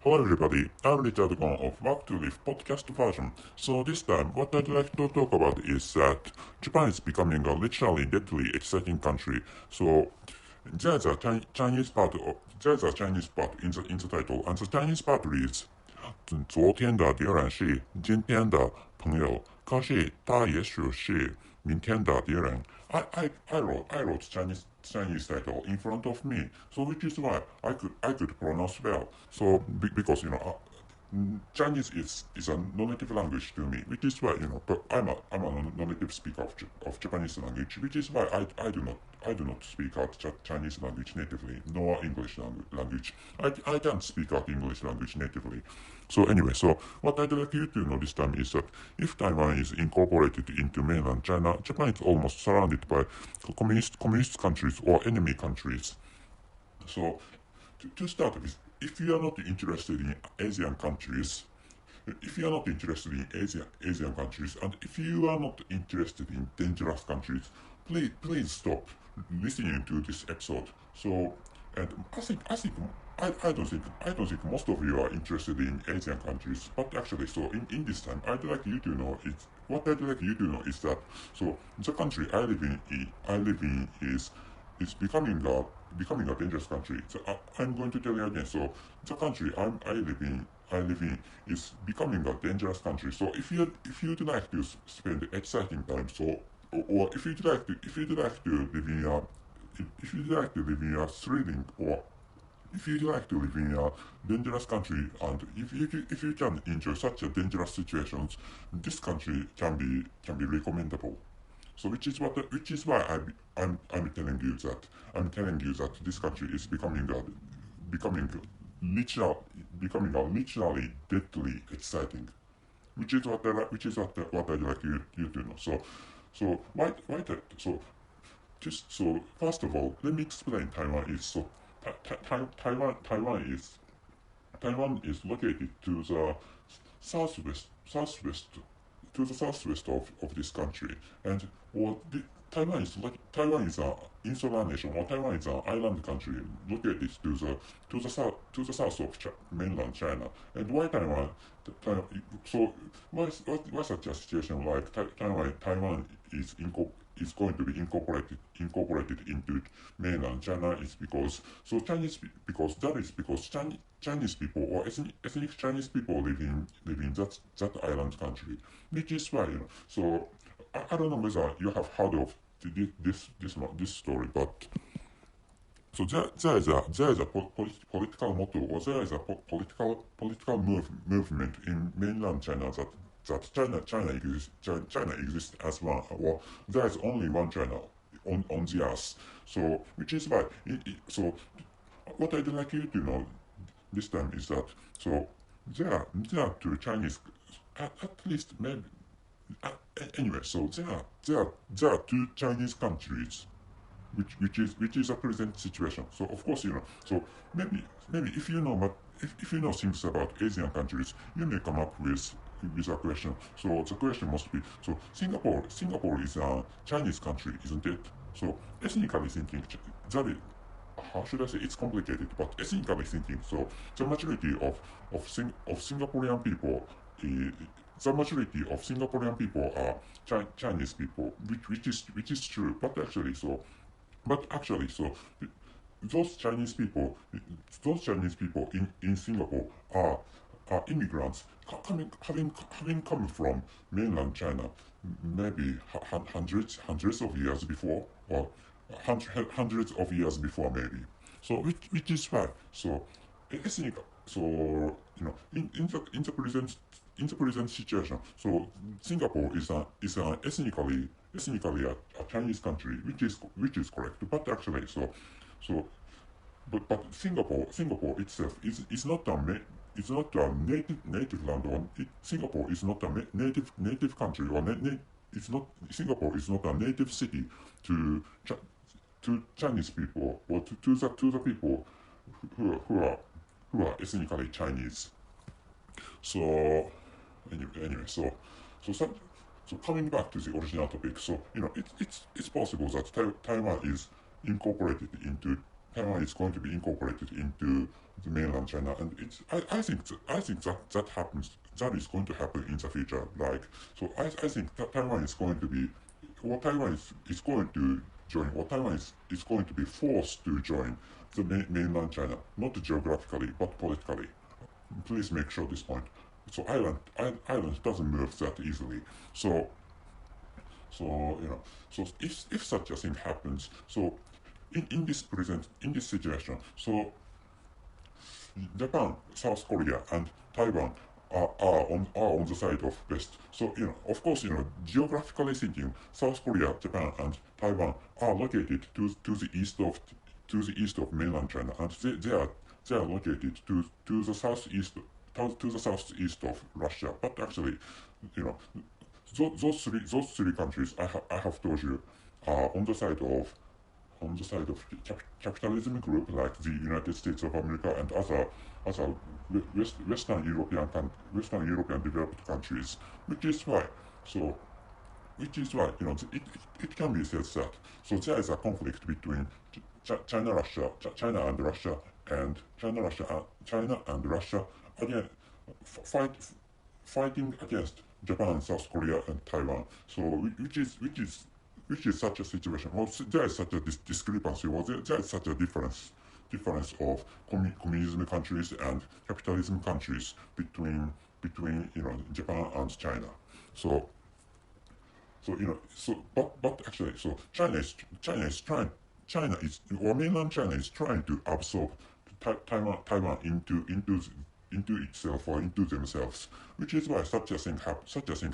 Hello everybody, I'm Richard Gon of Back to Live podcast version. So this time, what I'd like to talk about is that Japan is becoming a literally deadly exciting country. So there's a Chinese part in the title, and the Chinese part reads 昨天的敌人是今天的朋友，可是它也许是明天的敌人。I wrote Chinese title in front of me, so which is why I could pronounce well. So because Chinese is a non-native language to me, which is why but I'm a non-native speaker of Japanese language, which is why I do not speak out Chinese language natively, nor English language. I can't speak out English language natively. So anyway, so what I'd like you to know this time is that if Taiwan is incorporated into mainland China, Japan is almost surrounded by communist countries or enemy countries. So to start with, if you are not interested in Asian countries, if you are not interested in Asian countries, and if you are not interested in dangerous countries, please stop listening to this episode. So, and I don't think most of you are interested in Asian countries, but actually, so in this time, I'd like you to know is that so the country I live in is becoming a dangerous country. So I'm going to tell you again. So the country I live in is becoming a dangerous country. So if you'd like to spend exciting time, so or if you'd like to live in a thrilling, or if you'd like to live in a dangerous country, and if you can enjoy such a dangerous situations, this country can be recommendable. So which is why I'm telling you that this country is becoming a literally deadly exciting. Which is what I'd like you to know. So first of all, let me explain Taiwan is. So Taiwan is located to the southwest of this country, and Taiwan is an insular nation, or Taiwan is an island country located to the south of mainland China. And why Taiwan? So why such a situation like Taiwan is going to be incorporated into mainland China is because Chinese people or ethnic Chinese people live in that island country, which is why so I don't know whether you have heard of this story, but so there is a political motto, or there is a political movement in mainland China that China exists as one, or there is only one China on the earth. So which is why so what I'd like you to know this time is that so there are two Chinese, at least maybe anyway. So there are two Chinese countries which is a present situation. So of course so maybe if you know things about Asian countries, you may come up with a question. So the question must be, so Singapore is a Chinese country, isn't it? So ethnically thinking, how should I say, it's complicated, but ethnically thinking, so the majority of Singaporean people are Chinese people, which is true, but actually so those Chinese people in Singapore are immigrants having come from mainland China maybe hundreds of years before, or hundreds of years before maybe. So which is why so ethnic, so in the present situation, so Singapore is an ethnically a Chinese country, which is correct. But actually, but Singapore itself is not a native land, or Singapore is not a native country, or it's not Singapore is not a native city to Chinese people, or to the people who are ethnically Chinese. So anyway, so coming back to the original topic, so it's possible that Taiwan is incorporated into Taiwan is going to be incorporated into the mainland China, and I think that happens. That is going to happen in the future. I think that Taiwan is going to be, or Taiwan is going to join, or Taiwan is going to be forced to join the mainland China, not geographically but politically. Please make sure this point. So island doesn't move that easily. So if such a thing happens, so in this situation, so Japan, South Korea, and Taiwan are on the side of West. So of course, geographically thinking, South Korea, Japan, and Taiwan are located to the east of mainland China, and they are located to the southeast of Russia. But actually, those three countries I have told you are on the side of capitalism group like the United States of America and other Western European developed countries, which is why it can be said that there is a conflict between China and Russia again fighting against Japan, South Korea, and Taiwan. So which is such a situation. Well, there is such a discrepancy. Well, there is such a difference of communism countries and capitalism countries between Japan and China. But actually, so mainland China is trying to absorb Taiwan into itself or into themselves, which is why such a thing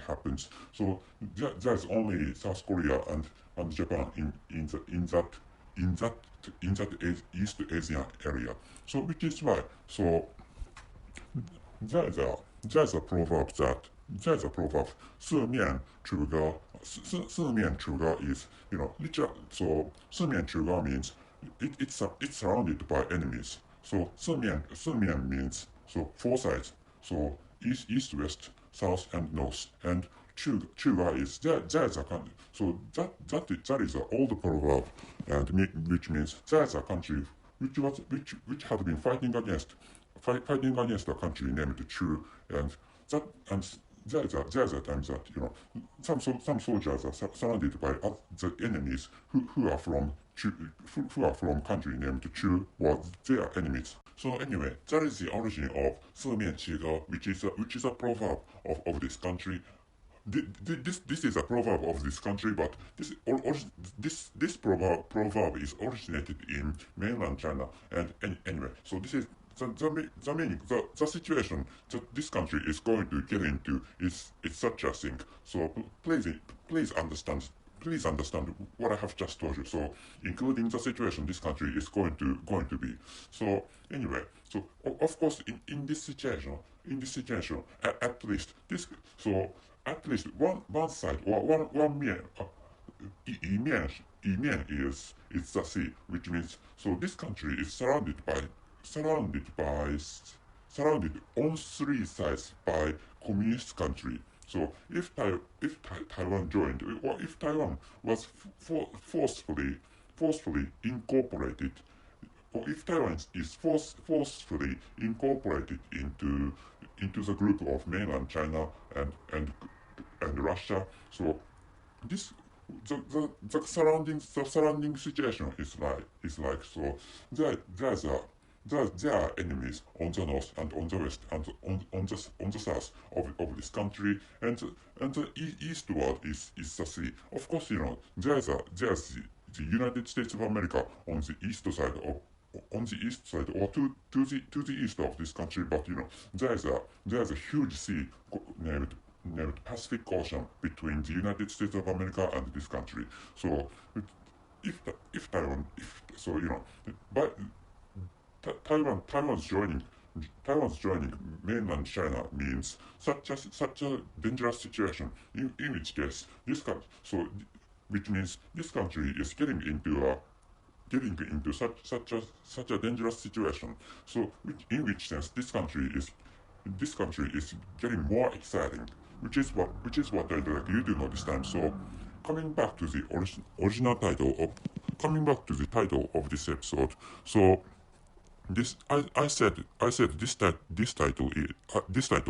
happens. So there's only South Korea and Japan in that East Asian area. So which is why there's a proverb 四面楚歌 is literal. So 四面楚歌 means it's surrounded by enemies. So 四面 means four sides. So east, west, south, and north. And Chuga is there's a country. So that is an old proverb, and which means there's a country which had been fighting against a country named Chu, and there's a time that some soldiers are surrounded by the enemies who are from country named Chu, or their enemies. So anyway, that is the origin of 四面楚歌, which is a proverb of this country. This is a proverb of this country, but this proverb is originated in mainland China. And anyway, so this is the meaning, the situation that this country is going to get into is such a thing. So please understand what I have just told you. So including the situation this country is going to be. So anyway, so of course in this situation, at least one side or one mean is the sea, which means so this country is surrounded on three sides by communist country. So if Taiwan joined, or if Taiwan was forcefully incorporated, or if Taiwan is forcefully incorporated into the group of mainland China and Russia, so this the surrounding situation is like so there are enemies on the north and on the west and on the south of this country, and the eastward is the sea. Of course, there's the United States of America on the east side or to the east of this country, but there's a huge sea named Pacific Ocean between the United States of America and this country. So if Taiwan, but Taiwan's joining mainland China means such a dangerous situation. In which case, which means this country is getting into such a dangerous situation. So in which sense this country is getting more exciting, which is what I'd like you to know this time. So coming back to the original title of coming back to the title of this episode. So this I said this title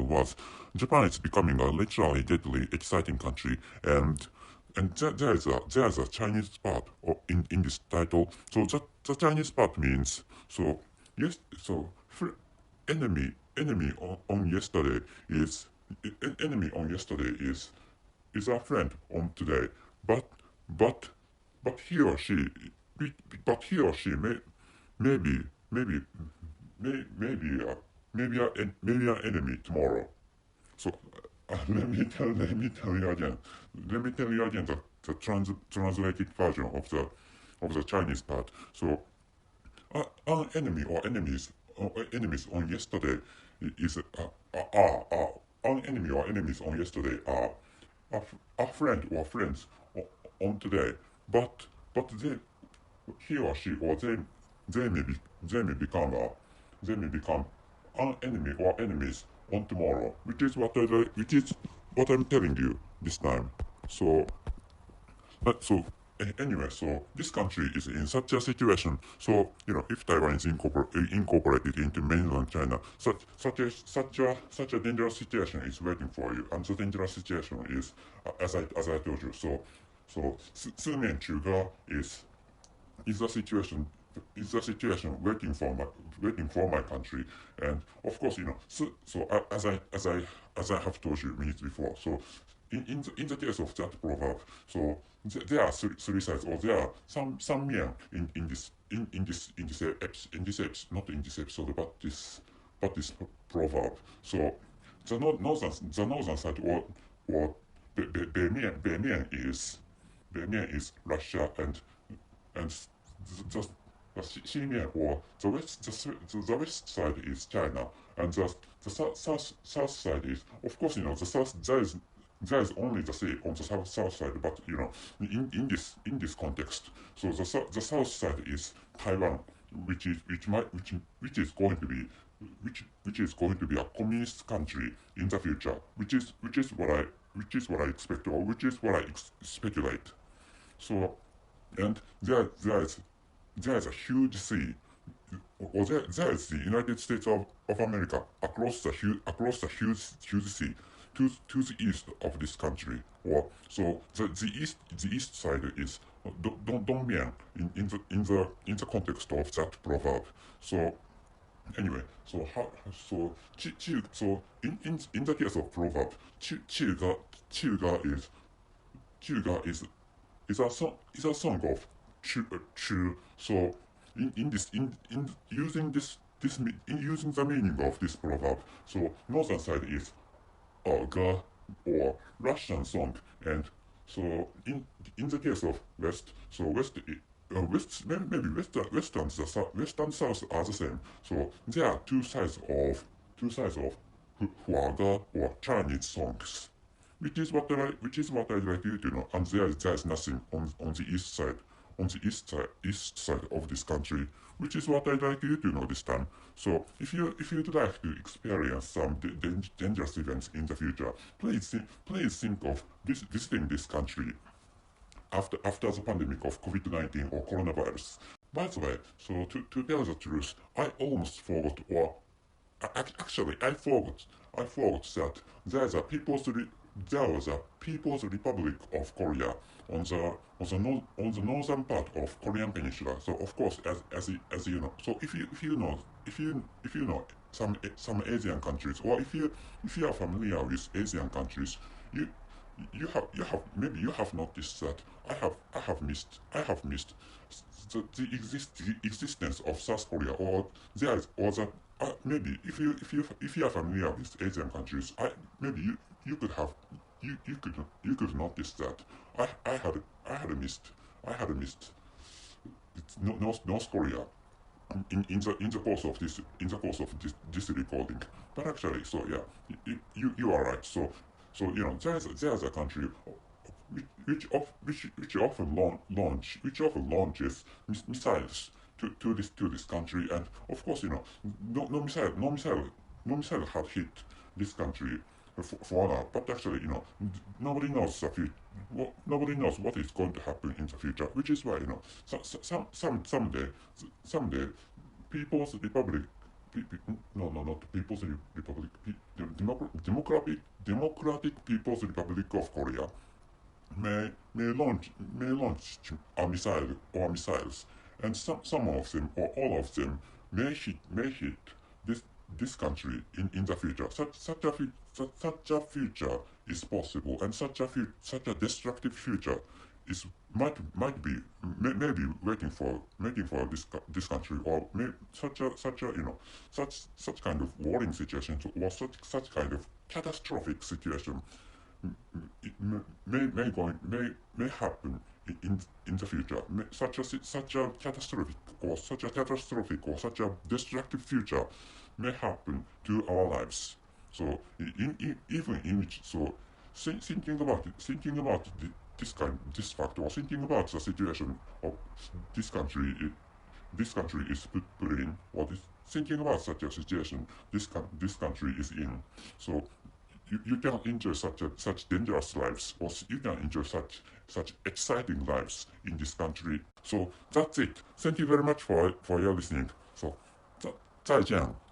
was Japan is becoming a literally deadly exciting country, and there's a Chinese part in this title. So the Chinese part means so yes so enemy on yesterday is enemy on yesterday is a friend on today, but but but he or she may maybe maybe maybe maybe an enemy tomorrow. So let me tell you again. Let me tell you again the translated version of the Chinese part. So our enemy or enemies on yesterday is our enemy or enemies on yesterday are a friend or friends on today, but he or she or they may be they may become an enemy or enemies on tomorrow, which is what I'm telling you this time. So anyway, so this country is in such a situation. So if Taiwan is incorporated into mainland China, such a dangerous situation is waiting for you, and the dangerous situation is, as I told you. So 四面楚歌 is the situation waiting for my country, and of course as I have told you minutes before. So in the case of that proverb, so there are three sides, or there are some men in this episode, not in this episode, but this proverb. So the northern side, or Benin is Russia, and the Xinjiang, or the west side is China, and the south side is, of course, the south, there is only the sea on the south side, but in this context, so the south side is Taiwan, which is going to be a communist country in the future, which is what I expect, or which is what I speculate. So, and there is a huge sea, or there is the United States of America across the huge sea to the east of this country. Or so the east side is Dongbian in the context of that proverb. So anyway, so in the case of proverb, Chilga is a song of true. So in using using the meaning of this proverb, so northern side is ga, or Russian song, and so in the case of west, so maybe west and south are the same. So there are two sides of Huaga, or Chinese songs, which is what I like you to know. And there is nothing on the east side, east side of this country, which is what I'd like you to know this time. So if you'd like to experience some dangerous events in the future, please think of visiting this country after the pandemic of COVID-19 or coronavirus. By the way, so to tell the truth, I almost forgot, or actually I forgot that there was a People's Republic of Korea on the northern part of Korean Peninsula. So of course, as you know, so if you know some Asian countries, or if you are familiar with Asian countries, you have noticed that I have missed the existence of South Korea, or there is, or that maybe if you are familiar with Asian countries, maybe you could notice that I had missed North Korea in the course of this recording. But actually, so yeah, you are right. So there's a country which often launches missiles to this country, and of course no missile had hit this country for now. But actually nobody knows nobody knows what is going to happen in the future, which is why someday People's Republic, no, not People's Republic, Democratic People's Republic of Korea may launch a missile or missiles, and some of them or all of them may hit this this country in the future. Such a future is possible, and such a destructive future is might be maybe waiting for this country, or such a such kind of warring situation, or such kind of catastrophic situation may happen in the future. Such a catastrophic or such a destructive future may happen to our lives. So even in which thinking about this fact, or thinking about the situation of this country this country is put in, or thinking about such a situation this country is in. So you can enjoy such dangerous lives, or you can enjoy such exciting lives in this country. So that's it. Thank you very much for your listening. So 再见。